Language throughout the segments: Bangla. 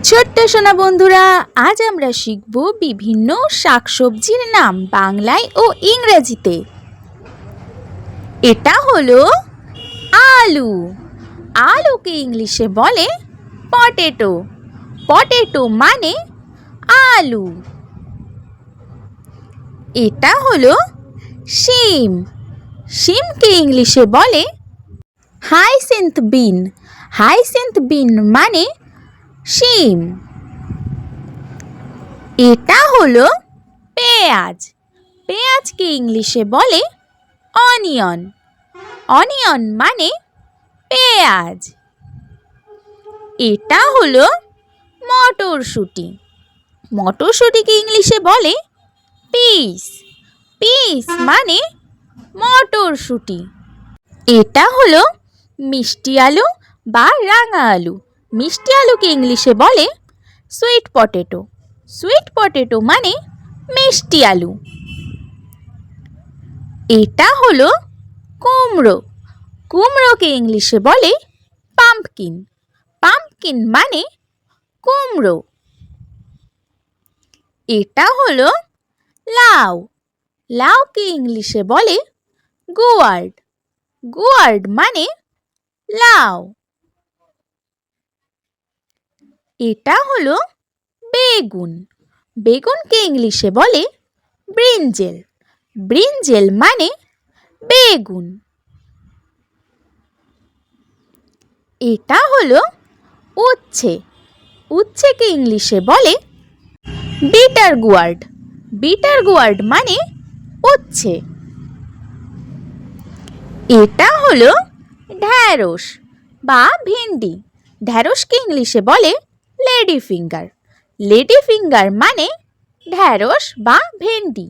ছোট্ট সোনা বন্ধুরা, আজ আমরা শিখব বিভিন্ন শাকসবজির নাম বাংলায় ও ইংরেজিতে। এটা হলো আলু। আলুকে ইংলিশে বলে পটেটো। পটেটো মানে আলু। এটা হলো শিম। শিমকে ইংলিশে বলে হাইসিন্থ বিন। হাইসিন্থ বিন মানে শিম। এটা হলো পেঁয়াজ। পেঁয়াজকে ইংলিশে বলে অনিয়ন। অনিয়ন মানে পেঁয়াজ। এটা হলো মটরশুঁটি। মটরশুঁটিকে ইংলিশে বলে পিস। পিস মানে মটরশুঁটি। এটা হলো মিষ্টি আলু বা রাঙা আলু। মিষ্টি আলুকে ইংলিশে বলে সুইট পটেটো। সুইট পটেটো মানে মিষ্টি আলু। এটা হলো কুমড়ো। কুমড়োকে ইংলিশে বলে পাম্পকিন। পাম্পকিন মানে কুমড়ো। এটা হলো লাউ। লাউকে ইংলিশে বলে গোয়ার্ড। গোয়ার্ড মানে লাউ। এটা হলো বেগুন। বেগুনকে ইংলিশে বলে ব্রিঞ্জেল। ব্রিঞ্জেল মানে বেগুন। এটা হলো উচ্ছে। উচ্ছেকে ইংলিশে বলে বিটার গোয়ার্ড। বিটার গোয়ার্ড মানে উচ্ছে। এটা হলো ঢ্যাঁড়স বা ভেন্ডি। ঢ্যাঁড়সকে ইংলিশে বলে লেডি ফিঙ্গার। লেডি ফিঙ্গার মানে ঢ্যাঁড়স বা ভেন্ডি।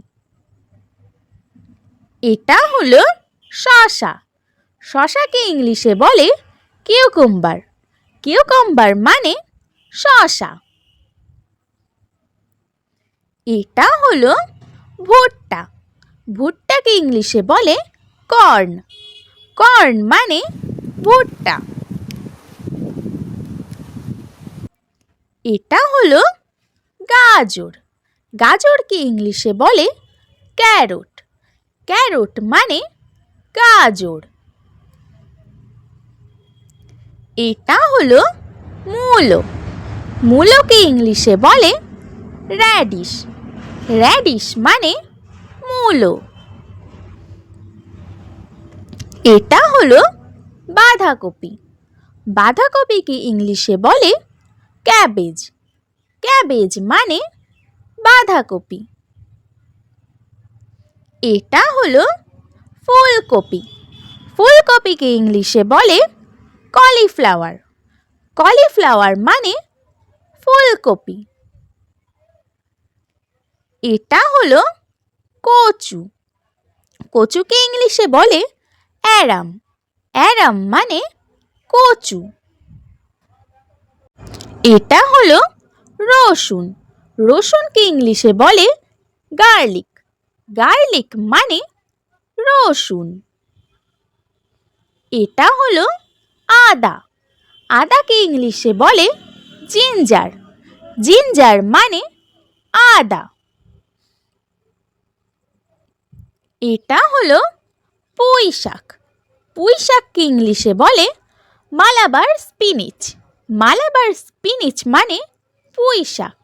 এটা হলো শসা। শসাকে ইংলিশে বলে কিউকাম্বার। কিউকাম্বার মানে শসা। এটা হলো ভুট্টা। ভুট্টাকে ইংলিশে বলে কর্ন। কর্ন মানে ভুট্টা। এটা হলো গাজর। গাজরকে ইংলিশে বলে ক্যারট। ক্যারট মানে গাজর। এটা হলো মূলো। মূলোকে ইংলিশে বলে র্যাডিশ। র্যাডিশ মানে মূলো। এটা হলো বাঁধাকপি। বাঁধাকপিকে ইংলিশে বলে ক্যাবেজ। ক্যাবেজ মানে বাঁধাকপি। এটা হলো ফুলকপি। ফুলকপিকে ইংলিশে বলে কলিফ্লাওয়ার। কলিফ্লাওয়ার মানে ফুলকপি। এটা হলো কচু। কচুকে ইংলিশে বলে অ্যারাম। অ্যারাম মানে কচু। এটা হলো রসুন। রসুনকে ইংলিশে বলে গার্লিক। গার্লিক মানে রসুন। এটা হলো আদা। আদাকে ইংলিশে বলে জিঞ্জার। জিঞ্জার মানে আদা। এটা হলো পুঁই শাক। পুঁই শাককে ইংলিশে বলে মালাবার স্পিনিচ। মালাবার স্পিনিচ মানে পুঁই শাক।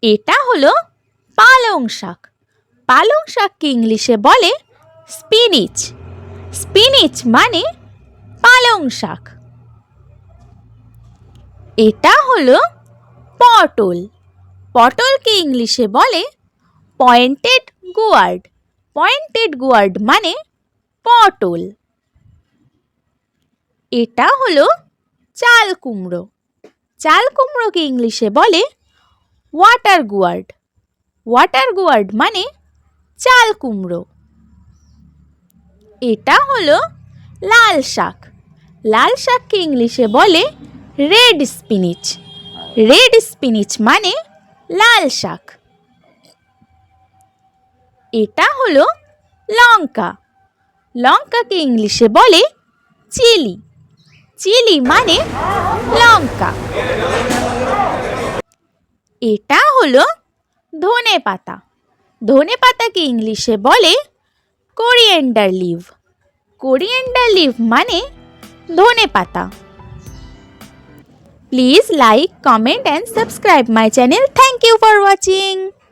এটা হলো পালং শাক। পালং শাককে ইংলিশে বলে স্পিনিচ। স্পিনিচ মানে পালং শাক। এটা হলো পটল। পটলকে ইংলিশে বলে পয়েন্টেড গোয়ার্ড। পয়েন্টেড গোয়ার্ড মানে পটল। এটা হলো চাল কুমড়ো। চাল কুমড়োকে ইংলিশে বলে ওয়াটার গোয়ার্ড। ওয়াটার গোয়ার্ড মানে চাল কুমড়ো। এটা হলো লাল শাক। লাল শাককে ইংলিশে বলে রেড স্পিনিচ। রেড স্পিনিচ মানে লাল শাক। এটা হলো লঙ্কা। লঙ্কাকে ইংলিশে বলে চিলি। চিলি মানে লঙ্কা। এটা হলো ধনে পাতা। ধনে পাতাকে ইংলিশে বলে কোরিয়েন্ডার লিভ। কোরিয়েন্ডার লিভ মানে ধনে পাতা। Please like, comment and subscribe my channel. Thank you for watching.